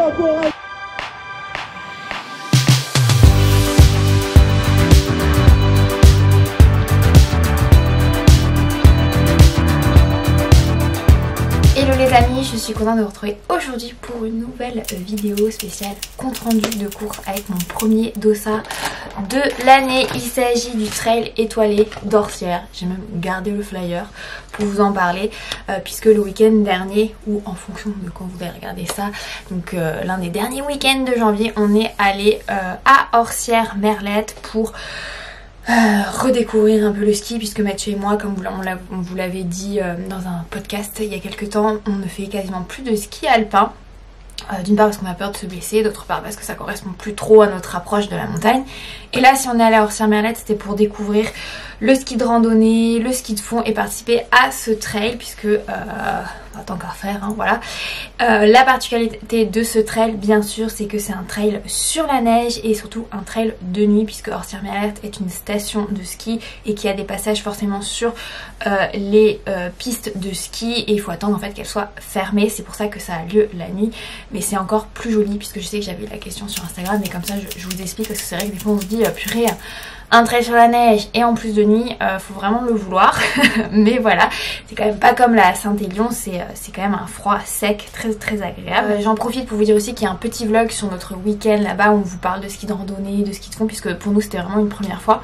Hello les amis, je suis contente de vous retrouver aujourd'hui pour une nouvelle vidéo spéciale compte rendu de course avec mon premier dossard de l'année. Il s'agit du trail étoilé d'Orsières. J'ai même gardé le flyer pour vous en parler puisque le week-end dernier, ou en fonction de quand vous allez regarder ça, donc l'un des derniers week-ends de janvier, on est allé à Orsières-Merlette pour redécouvrir un peu le ski, puisque Mathieu et moi, comme on vous l'avait dit dans un podcast il y a quelques temps, on ne fait quasiment plus de ski alpin. D'une part parce qu'on a peur de se blesser, d'autre part parce que ça correspond plus trop à notre approche de la montagne. Et là, si on est allé à Orsières-Merlette, c'était pour découvrir le ski de randonnée, le ski de fond et participer à ce trail, puisque tant qu'à faire, hein, voilà. La particularité de ce trail, bien sûr, c'est que c'est un trail sur la neige et surtout un trail de nuit, puisque Orsières-Merlette est une station de ski et qui a des passages forcément sur les pistes de ski, et il faut attendre en fait qu'elles soient fermées. C'est pour ça que ça a lieu la nuit, mais c'est encore plus joli, puisque je sais que j'avais la question sur Instagram, mais comme ça je vous explique, parce que c'est vrai que des fois on se dit purée, un trail sur la neige et en plus de nuit, faut vraiment le vouloir. Mais voilà, c'est quand même pas comme la Saint-Élion, c'est quand même un froid sec très très agréable. J'en profite pour vous dire aussi qu'il y a un petit vlog sur notre week-end là-bas où on vous parle de ski de randonnée, de ski de fond, puisque pour nous c'était vraiment une première fois.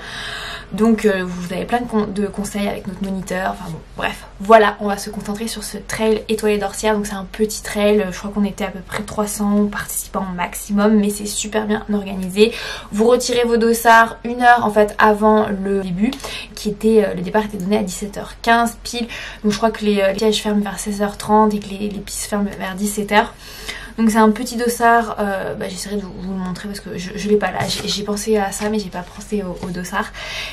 Donc vous avez plein de conseils avec notre moniteur, enfin bon, bref. Voilà, on va se concentrer sur ce trail étoilé d'Orsières. Donc c'est un petit trail, je crois qu'on était à peu près 300 participants maximum, mais c'est super bien organisé. Vous retirez vos dossards 1 heure en fait avant le début, qui était, le départ était donné à 17h15 pile. Donc je crois que les pièges ferment vers 16h30 et que les pistes ferment vers 17h. Donc c'est un petit dossard, j'essaierai de vous le montrer parce que je l'ai pas là, j'ai pensé à ça mais j'ai pas pensé au dossard.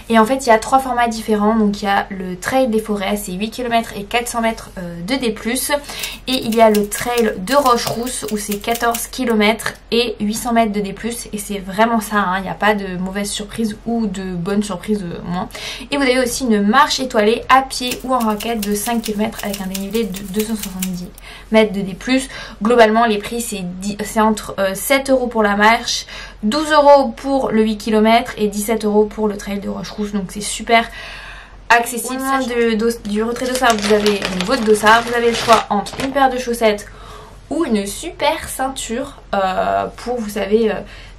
Et en fait il y a 3 formats différents, donc il y a le trail des forêts, c'est 8 km et 400 mètres de D+, et il y a le trail de Rocherousse où c'est 14 km et 800 mètres de D+, et c'est vraiment ça, hein, il n'y a pas de mauvaise surprise ou de bonne surprise moins. Et vous avez aussi une marche étoilée à pied ou en raquette de 5 km avec un dénivelé de 270 mètres de D+. Globalement les prix c'est entre 7 € pour la marche, 12 € pour le 8 km et 17 € pour le trail de Rocherousse. Donc c'est super accessible. Au moment du retrait dossard, vous avez votre dossard, vous avez le choix entre une paire de chaussettes ou une super ceinture pour, vous savez,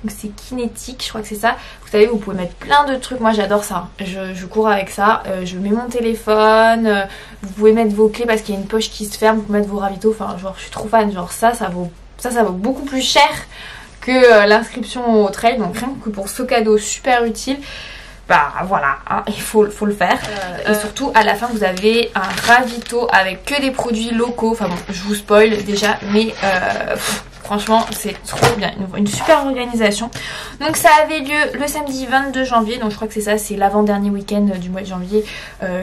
c'est kinétique, je crois que c'est ça. Vous savez, vous pouvez mettre plein de trucs, moi j'adore ça, je cours avec ça, je mets mon téléphone, vous pouvez mettre vos clés parce qu'il y a une poche qui se ferme, vous pouvez mettre vos ravitaux, enfin genre je suis trop fan, genre ça vaut beaucoup plus cher que l'inscription au trail, donc rien que pour ce cadeau super utile, bah voilà, hein, il faut le faire. Et surtout à la fin vous avez un ravito avec que des produits locaux, enfin bon je vous spoil déjà, mais franchement c'est trop bien, une super organisation. Donc ça avait lieu le samedi 22 janvier, donc je crois que c'est ça, c'est l'avant-dernier week-end du mois de janvier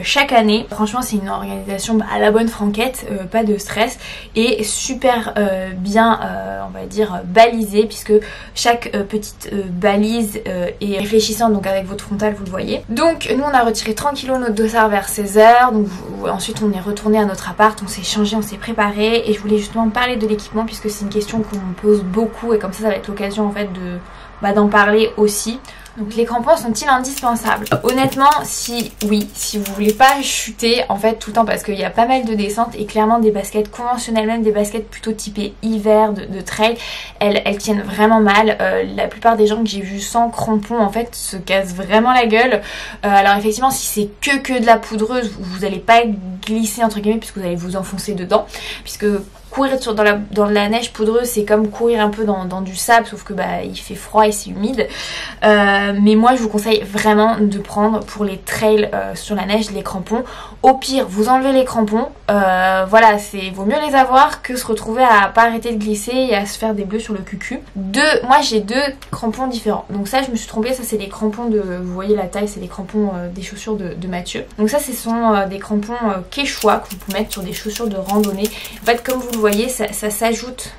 chaque année. Franchement c'est une organisation à la bonne franquette, pas de stress, et super bien on va dire balisée, puisque chaque petite balise est réfléchissante, donc avec votre frontal vous le voyez. Donc nous on a retiré tranquillement notre dossard vers 16h, donc ensuite on est retourné à notre appart, on s'est changé, on s'est préparé, et je voulais justement parler de l'équipement puisque c'est une question qu'on me pose beaucoup, et comme ça va être l'occasion en fait d'en parler aussi. Donc les crampons sont-ils indispensables? Honnêtement, si vous voulez pas chuter en fait tout le temps, parce qu'il y a pas mal de descentes, et clairement des baskets conventionnelles, même des baskets plutôt typées hiver de trail, elles tiennent vraiment mal. La plupart des gens que j'ai vus sans crampons en fait se cassent vraiment la gueule. Alors effectivement si c'est que de la poudreuse, vous n'allez pas glisser entre guillemets puisque vous allez vous enfoncer dedans, puisque courir dans la neige poudreuse c'est comme courir un peu dans du sable, sauf que il fait froid et c'est humide. Mais moi je vous conseille vraiment de prendre pour les trails sur la neige les crampons. Au pire vous enlevez les crampons, voilà, vaut mieux les avoir que se retrouver à pas arrêter de glisser et à se faire des bleus sur le cucu. Moi j'ai 2 crampons différents, donc ça je me suis trompée, ça c'est les crampons vous voyez la taille, c'est les crampons des chaussures de Mathieu. Donc ça ce sont des crampons Quechua que vous pouvez mettre sur des chaussures de randonnée. En fait comme vous le voyez ça s'ajoute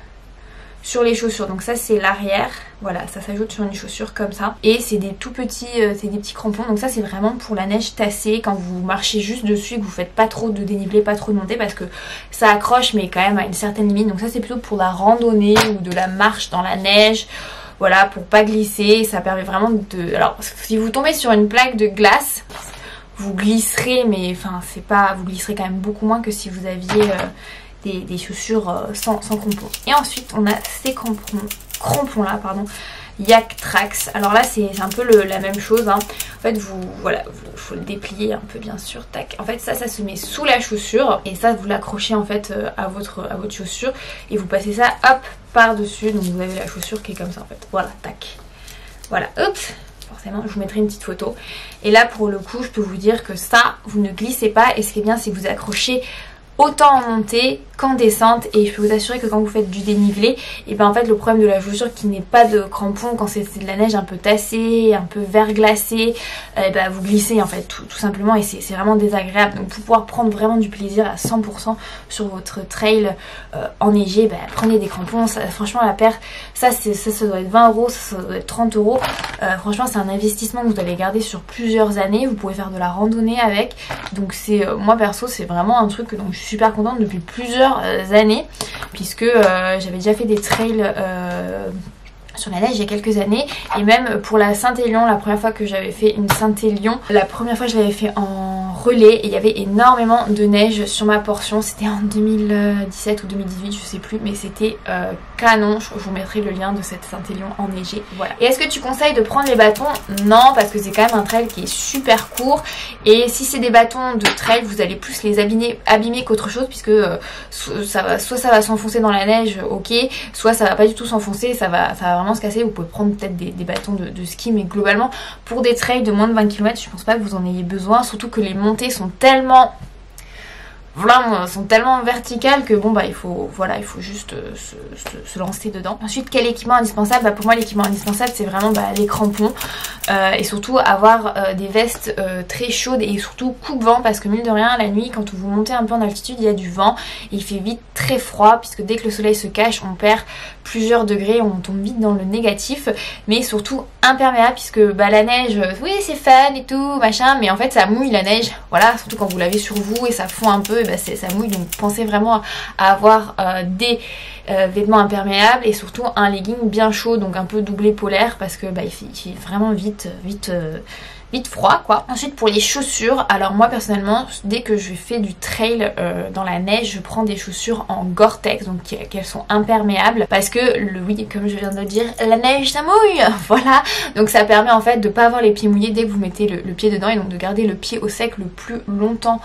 sur les chaussures. Donc ça c'est l'arrière, voilà, ça s'ajoute sur une chaussure comme ça. Et c'est des tout petits, c'est des petits crampons. Donc ça c'est vraiment pour la neige tassée, quand vous marchez juste dessus et que vous faites pas trop de dénivelé, pas trop de montée, parce que ça accroche mais quand même à une certaine limite. Donc ça c'est plutôt pour la randonnée ou de la marche dans la neige. Voilà, pour pas glisser, ça permet vraiment de... Alors, si vous tombez sur une plaque de glace, vous glisserez, mais enfin, c'est pas... Vous glisserez quand même beaucoup moins que si vous aviez des chaussures sans crampons. Et ensuite, on a ces crampons là, pardon, Yaktrax. Alors là, c'est un peu la même chose, hein. En fait, voilà, faut le déplier un peu, bien sûr, tac. En fait, ça se met sous la chaussure, et ça, vous l'accrochez en fait à votre chaussure, et vous passez ça, hop, par-dessus. Donc vous avez la chaussure qui est comme ça en fait. Voilà, tac. Voilà, hop. Forcément, je vous mettrai une petite photo. Et là, pour le coup, je peux vous dire que ça, vous ne glissez pas. Et ce qui est bien, c'est que vous accrochez autant en montée qu'en descente, et je peux vous assurer que quand vous faites du dénivelé, et ben en fait le problème de la chaussure qui n'est pas de crampons, quand c'est de la neige un peu tassée, un peu verglacée, et ben vous glissez en fait tout simplement, et c'est vraiment désagréable. Donc pour pouvoir prendre vraiment du plaisir à 100% sur votre trail enneigé, ben prenez des crampons. Ça, franchement la paire, ça doit être 20 euros, ça doit être 30 euros. Franchement c'est un investissement que vous allez garder sur plusieurs années. Vous pouvez faire de la randonnée avec, donc c'est moi perso c'est vraiment un truc dont je suis super contente depuis plusieurs années, puisque j'avais déjà fait des trails sur la neige il y a quelques années, et même pour la Saint-Élion, la première fois que j'avais fait une Saint-Élion, la première fois je l'avais fait en relais, et il y avait énormément de neige sur ma portion. C'était en 2017 ou 2018, je sais plus, mais c'était canon. Je vous mettrai le lien de cette Saint-Élion enneigée. Voilà. Et est-ce que tu conseilles de prendre les bâtons? Non, parce que c'est quand même un trail qui est super court, et si c'est des bâtons de trail, vous allez plus les abîmer qu'autre chose, puisque soit ça va s'enfoncer dans la neige, ok, soit ça va pas du tout s'enfoncer, ça va vraiment se casser. Vous pouvez prendre peut-être des bâtons de ski, mais globalement pour des trails de moins de 20 km, je pense pas que vous en ayez besoin, surtout que les montées sont tellement verticales que bon bah il faut juste se lancer dedans. Ensuite, quel équipement indispensable? Bah, pour moi l'équipement indispensable c'est vraiment les crampons, et surtout avoir des vestes très chaudes, et surtout coupe-vent, parce que mine de rien la nuit quand vous montez un peu en altitude il y a du vent et il fait vite très froid, puisque dès que le soleil se cache on perd plusieurs degrés, on tombe vite dans le négatif. Mais surtout imperméable, puisque la neige, oui c'est fun et tout machin, mais en fait ça mouille la neige, voilà, surtout quand vous l'avez sur vous et ça fond un peu, et ça mouille. Donc pensez vraiment à avoir des vêtements imperméables, et surtout un legging bien chaud, donc un peu doublé polaire, parce que il fait vraiment vite froid quoi. Ensuite pour les chaussures, alors moi personnellement dès que je fais du trail dans la neige, je prends des chaussures en Gore-Tex, donc qu'elles sont imperméables, parce que oui, comme je viens de le dire, la neige ça mouille, voilà. Donc ça permet en fait de pas avoir les pieds mouillés dès que vous mettez le pied dedans, et donc de garder le pied au sec le plus longtemps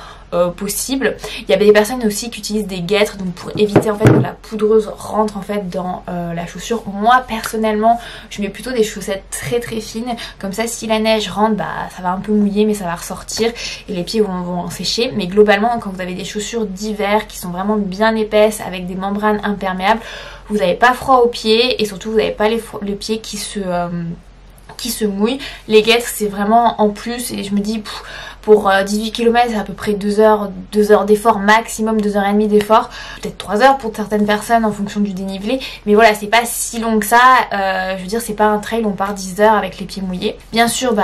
possible. Il y avait des personnes aussi qui utilisent des guêtres, donc pour éviter en fait que la poudreuse rentre en fait dans la chaussure. Moi personnellement je mets plutôt des chaussettes très fines, comme ça si la neige rentre, ça va un peu mouiller mais ça va ressortir et les pieds vont sécher. Mais globalement quand vous avez des chaussures d'hiver qui sont vraiment bien épaisses avec des membranes imperméables, vous n'avez pas froid aux pieds, et surtout vous n'avez pas les pieds qui se mouillent. Les guêtres c'est vraiment en plus, et je me dis pour 18 km c'est à peu près 2 heures d'effort maximum, 2 heures et demie d'effort, peut-être 3 heures pour certaines personnes en fonction du dénivelé, mais voilà c'est pas si long que ça. Je veux dire c'est pas un trail où on part 10 heures avec les pieds mouillés. Bien sûr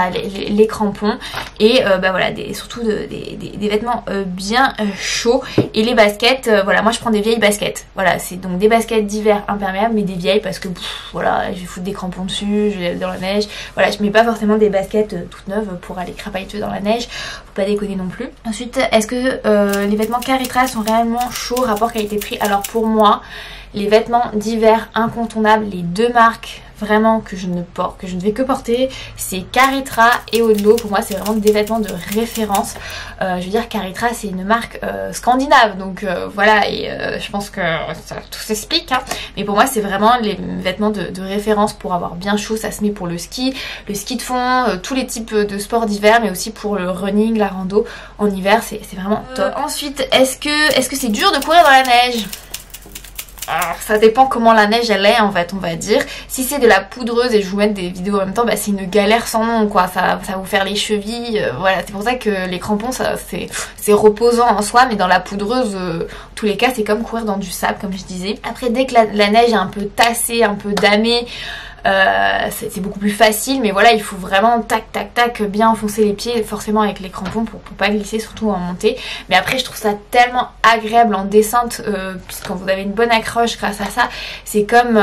les crampons, et voilà surtout des vêtements bien chauds, et les baskets, voilà moi je prends des vieilles baskets, voilà c'est donc des baskets d'hiver imperméables, mais des vieilles parce que voilà je vais foutre des crampons dessus, je vais aller dans la neige, voilà je mets pas forcément des baskets toutes neuves pour aller crapahuter dans la neige, faut pas déconner non plus. Ensuite, est-ce que les vêtements Caritra sont réellement chauds rapport qualité-prix? Alors pour moi, les vêtements d'hiver incontournables, les deux marques vraiment que je ne vais que porter, c'est Caritra et Odlo. Pour moi c'est vraiment des vêtements de référence. Je veux dire Caritra c'est une marque scandinave, donc voilà, et je pense que ça tout s'explique, hein. Mais pour moi c'est vraiment les vêtements de référence pour avoir bien chaud. Ça se met pour le ski de fond, tous les types de sports d'hiver, mais aussi pour le running, la rando en hiver, c'est vraiment top. Ensuite, est-ce que c'est dur de courir dans la neige? ça dépend comment la neige elle est en fait, on va dire. Si c'est de la poudreuse et je vous mets des vidéos en même temps, bah c'est une galère sans nom quoi, ça va vous faire les chevilles, voilà, c'est pour ça que les crampons c'est reposant en soi, mais dans la poudreuse, tous les cas c'est comme courir dans du sable comme je disais. Après dès que la neige est un peu tassée, un peu damée, c'est beaucoup plus facile, mais voilà, il faut vraiment tac tac tac bien enfoncer les pieds forcément avec les crampons pour pas glisser, surtout en montée. Mais après je trouve ça tellement agréable en descente, puisque quand vous avez une bonne accroche grâce à ça, c'est comme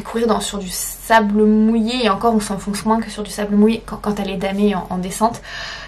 courir sur du sable mouillé, et encore on s'enfonce moins que sur du sable mouillé quand elle est damée en descente.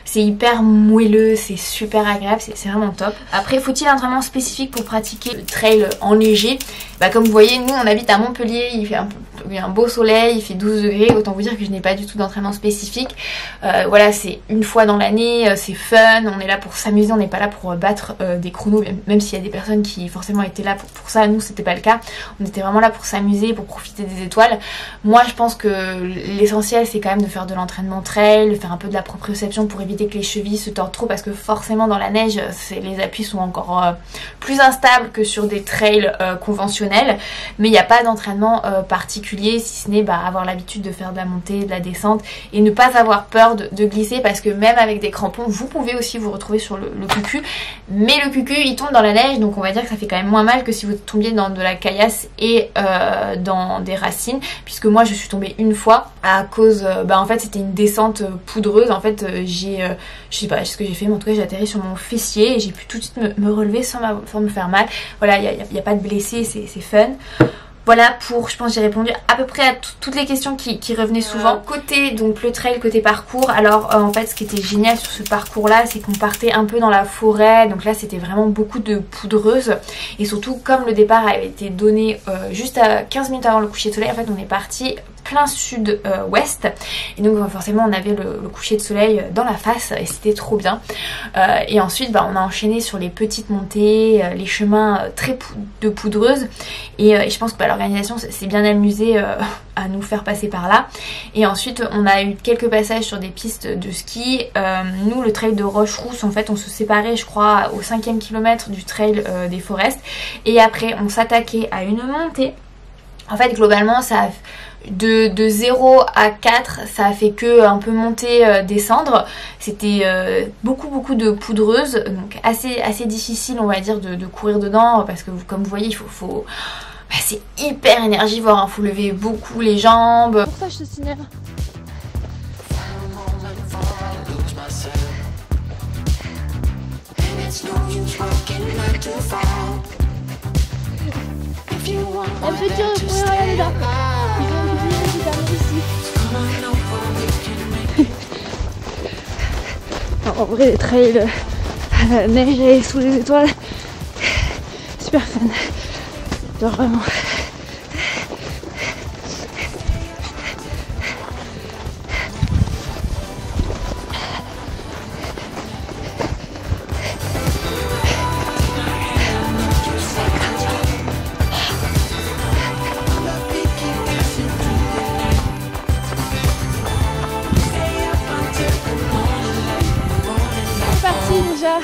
C'est hyper moelleux, c'est super agréable, c'est vraiment top. Après, faut-il un entraînement spécifique pour pratiquer le trail enneigé? Bah comme vous voyez, nous on habite à Montpellier, il fait un beau soleil, il fait 12 degrés, autant vous dire que je n'ai pas du tout d'entraînement spécifique. Voilà, c'est une fois dans l'année, c'est fun, on est là pour s'amuser, on n'est pas là pour battre des chronos, même s'il y a des personnes qui forcément étaient là pour ça, nous c'était pas le cas. On était vraiment là pour s'amuser, pour profiter des étoiles. Moi je pense que l'essentiel c'est quand même de faire de l'entraînement trail, de faire un peu de la proprioception pour éviter que les chevilles se tordent trop, parce que forcément dans la neige les appuis sont encore plus instables que sur des trails conventionnels, mais il n'y a pas d'entraînement particulier si ce n'est avoir l'habitude de faire de la montée, de la descente et ne pas avoir peur de glisser, parce que même avec des crampons vous pouvez aussi vous retrouver sur le cucu, mais le cucu il tombe dans la neige, donc on va dire que ça fait quand même moins mal que si vous tombiez dans de la caillasse et dans des racines, puisque moi je suis tombée une fois à cause en fait c'était une descente poudreuse, en fait je sais pas ce que j'ai fait, mais en tout cas j'ai atterri sur mon fessier et j'ai pu tout de suite me relever sans me faire mal. Voilà, il n'y a pas de blessés, c'est fun. Voilà je pense j'ai répondu à peu près à toutes les questions qui revenaient souvent. Côté donc le trail, côté parcours, alors en fait ce qui était génial sur ce parcours là, c'est qu'on partait un peu dans la forêt, donc là c'était vraiment beaucoup de poudreuse, et surtout comme le départ avait été donné juste à 15 minutes avant le coucher de soleil, en fait on est parti plein sud-ouest, et donc forcément on avait le coucher de soleil dans la face et c'était trop bien. Et ensuite on a enchaîné sur les petites montées, les chemins très de poudreuse, et je pense que l'organisation s'est bien amusée à nous faire passer par là. Et ensuite on a eu quelques passages sur des pistes de ski. Nous le trail de Rocherousse, en fait on se séparait je crois au 5e kilomètre du trail des Forests, et après on s'attaquait à une montée. En fait globalement ça a de 0 à 4, ça a fait que un peu monter, descendre. C'était beaucoup de poudreuse, donc assez difficile on va dire de courir dedans, parce que comme vous voyez il faut c'est hyper énergivore, hein. Faut lever beaucoup les jambes. Pour ça je te signale. Un petit refrain, regardez là. Ils ont oublié les derniers ici. En vrai les trails à la neige et sous les étoiles, super fun. J'adore vraiment. C'est parti déjà.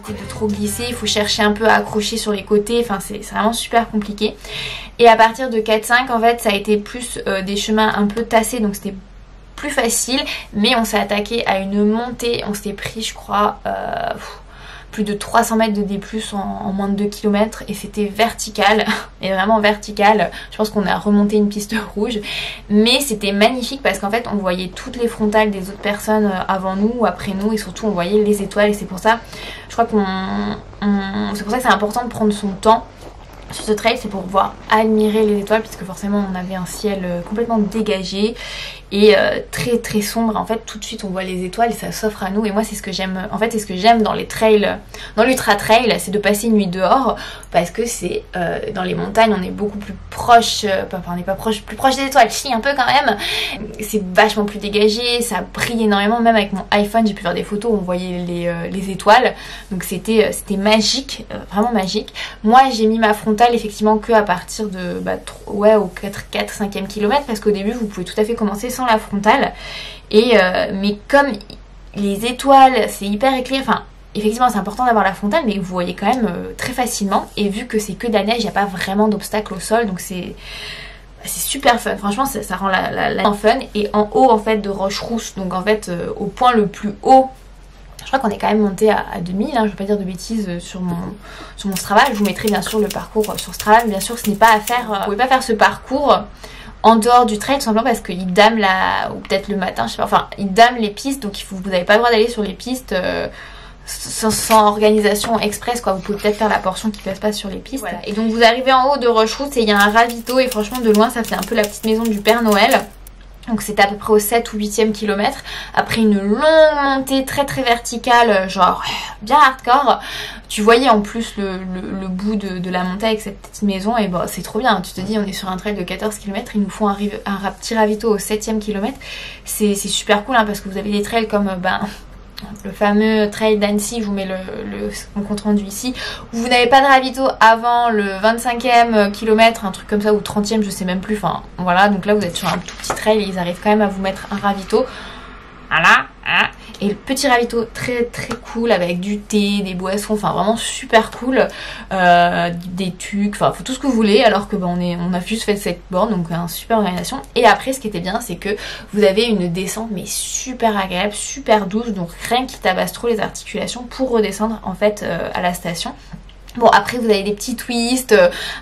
De trop glisser, il faut chercher un peu à accrocher sur les côtés, enfin c'est vraiment super compliqué. Et à partir de 4-5 en fait ça a été plus des chemins un peu tassés, donc c'était plus facile, mais on s'est attaqué à une montée, on s'est pris je crois plus de 300 mètres de D+, en moins de 2 km, et c'était vertical, et vraiment vertical. Je pense qu'on a remonté une piste rouge, mais c'était magnifique parce qu'en fait on voyait toutes les frontales des autres personnes avant nous ou après nous, et surtout on voyait les étoiles, et c'est pour ça, je crois c'est pour ça que c'est important de prendre son temps sur ce trail, c'est pour pouvoir admirer les étoiles, puisque forcément on avait un ciel complètement dégagé et très très sombre. En fait tout de suite on voit les étoiles et ça s'offre à nous, et moi c'est ce que j'aime, en fait c'est ce que j'aime dans les trails, dans l'ultra trail, c'est de passer une nuit dehors, parce que c'est dans les montagnes on est beaucoup plus proche, enfin on n'est pas proche, plus proche des étoiles, si un peu quand même, c'est vachement plus dégagé, ça brille énormément, même avec mon iPhone j'ai pu faire des photos où on voyait les étoiles, donc c'était magique, vraiment magique. Moi j'ai mis ma frontale effectivement que à partir de au 4-5e kilomètre, parce qu'au début vous pouvez tout à fait commencer sans la frontale, et mais comme les étoiles c'est hyper éclairé, enfin effectivement c'est important d'avoir la frontale, mais vous voyez quand même très facilement, et vu que c'est que de la neige, il n'y a pas vraiment d'obstacle au sol, donc c'est super fun, franchement ça rend la fun. Et en haut en fait de Roche-Rousse, donc en fait au point le plus haut, je crois qu'on est quand même monté à 2000, hein, je ne vais pas dire de bêtises sur mon Strava. Je vous mettrai bien sûr le parcours sur Strava, mais bien sûr ce n'est pas à faire, vous pouvez pas faire ce parcours en dehors du trail, tout simplement parce qu'ils dament ou peut-être le matin, je sais pas, enfin ils dament les pistes, donc vous n'avez pas le droit d'aller sur les pistes sans organisation express, quoi. Vous pouvez peut-être faire la portion qui passe pas sur les pistes. Voilà. Et donc vous arrivez en haut de Roche-Rousse et il y a un ravito, et franchement de loin ça fait un peu la petite maison du Père Noël. Donc c'était à peu près au 7 ou 8e kilomètre, après une longue montée très très verticale, genre bien hardcore. Tu voyais en plus le bout de la montée avec cette petite maison, et bon c'est trop bien. Tu te dis on est sur un trail de 14 km, ils nous font un petit ravito au 7e kilomètre. C'est super cool, hein, parce que vous avez des trails comme le fameux trail d'Annecy, je vous mets mon compte rendu ici, où vous n'avez pas de ravito avant le 25e kilomètre, un truc comme ça, ou 30e, je sais même plus, enfin voilà. Donc là vous êtes sur un tout petit trail et ils arrivent quand même à vous mettre un ravito, voilà, hein. Et le petit ravito très très cool, avec du thé, des boissons, enfin vraiment super cool, des tucs, enfin tout ce que vous voulez, alors que on a juste fait cette borne, donc une super organisation. Et après ce qui était bien, c'est que vous avez une descente mais super agréable, super douce, donc rien qui tabasse trop les articulations pour redescendre en fait à la station. Bon après vous avez des petits twists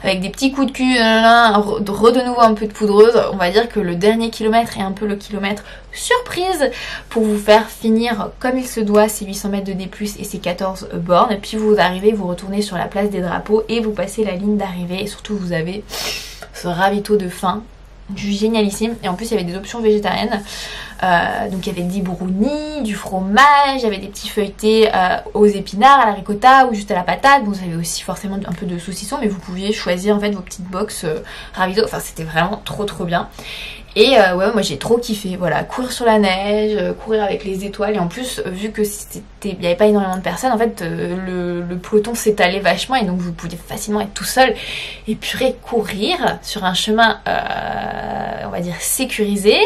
avec des petits coups de cul, de nouveau un peu de poudreuse. On va dire que le dernier kilomètre est un peu le kilomètre surprise pour vous faire finir comme il se doit ces 800 mètres de D+, et ces 14 bornes. Et puis vous arrivez, vous retournez sur la place des drapeaux et vous passez la ligne d'arrivée, et surtout vous avez ce ravito de fin du génialissime. Et en plus il y avait des options végétariennes, donc il y avait des brownies, du fromage, il y avait des petits feuilletés aux épinards, à la ricotta ou juste à la patate. Bon, vous avez aussi forcément un peu de saucisson, mais vous pouviez choisir en fait vos petites box ravito. Enfin c'était vraiment trop trop bien. Et ouais, moi j'ai trop kiffé, voilà, courir sur la neige, courir avec les étoiles, et en plus vu que il n'y avait pas énormément de personnes, en fait le peloton s'étalait vachement, et donc vous pouviez facilement être tout seul et purée courir sur un chemin on va dire sécurisé,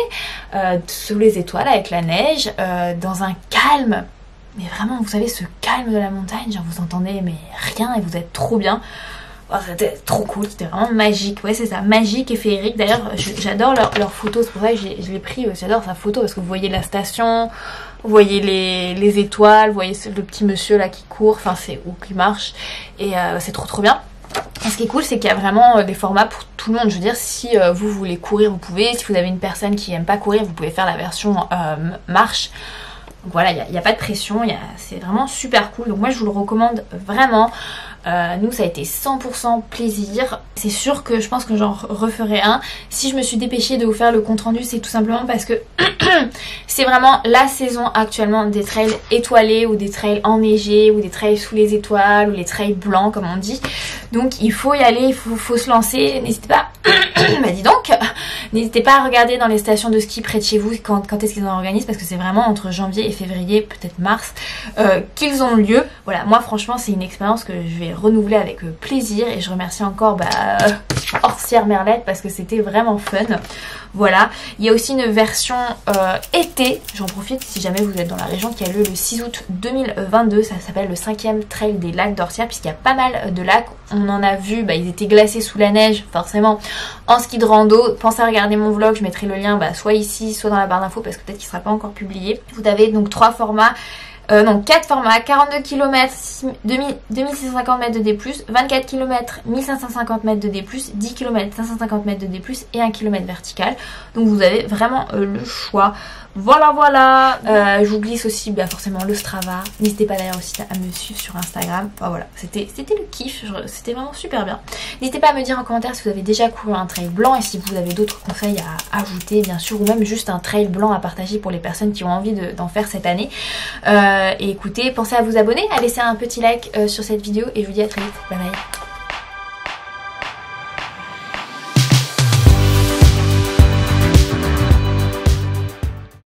sous les étoiles avec la neige, dans un calme, mais vraiment vous savez ce calme de la montagne, genre vous entendez mais rien et vous êtes trop bien. Oh, c'était trop cool, c'était vraiment magique, ouais c'est ça, magique et féerique. D'ailleurs j'adore leurs photos, c'est pour ça que je l'ai pris, j'adore sa photo, parce que vous voyez la station, vous voyez les étoiles, vous voyez le petit monsieur là qui court, enfin c'est ou qui marche, et c'est trop trop bien. Et ce qui est cool, c'est qu'il y a vraiment des formats pour tout le monde. Je veux dire, si vous voulez courir, vous pouvez. Si vous avez une personne qui aime pas courir, vous pouvez faire la version marche. Donc voilà, il n'y a pas de pression, c'est vraiment super cool. Donc moi je vous le recommande vraiment. Nous ça a été 100% plaisir. C'est sûr que je pense que j'en referai un. Si je me suis dépêchée de vous faire le compte rendu, c'est tout simplement parce que c'est vraiment la saison actuellement des trails étoilés, ou des trails enneigés, ou des trails sous les étoiles, ou les trails blancs comme on dit. Donc il faut y aller, il faut se lancer. N'hésitez pas, bah dis donc, n'hésitez pas à regarder dans les stations de ski près de chez vous quand est-ce qu'ils en organisent, parce que c'est vraiment entre janvier et février, peut-être mars, qu'ils ont lieu. Voilà, moi franchement c'est une expérience que je vais renouveler avec plaisir, et je remercie encore Orsière Merlette parce que c'était vraiment fun. Voilà, il y a aussi une version été, j'en profite si jamais vous êtes dans la région, qui a lieu le 6 août 2022, ça s'appelle le 5e trail des lacs d'Orsière, puisqu'il y a pas mal de lacs. On en a vu, ils étaient glacés sous la neige, forcément, en ski de rando. Pensez à regarder mon vlog, je mettrai le lien soit ici, soit dans la barre d'infos, parce que peut-être qu'il ne sera pas encore publié. Vous avez donc 3 formats. non 4 formats, 42 km 2650 mètres de D+, 24 km 1550 mètres de D+, 10 km 550 mètres de D+, et 1 km vertical. Donc vous avez vraiment le choix. Voilà. Je vous glisse aussi forcément le Strava. N'hésitez pas d'ailleurs aussi à me suivre sur Instagram. Voilà, c'était le kiff, c'était vraiment super bien. N'hésitez pas à me dire en commentaire si vous avez déjà couru un trail blanc et si vous avez d'autres conseils à ajouter bien sûr, ou même juste un trail blanc à partager pour les personnes qui ont envie d'en faire cette année. Et écoutez, pensez à vous abonner, à laisser un petit like sur cette vidéo et je vous dis à très vite. Bye bye.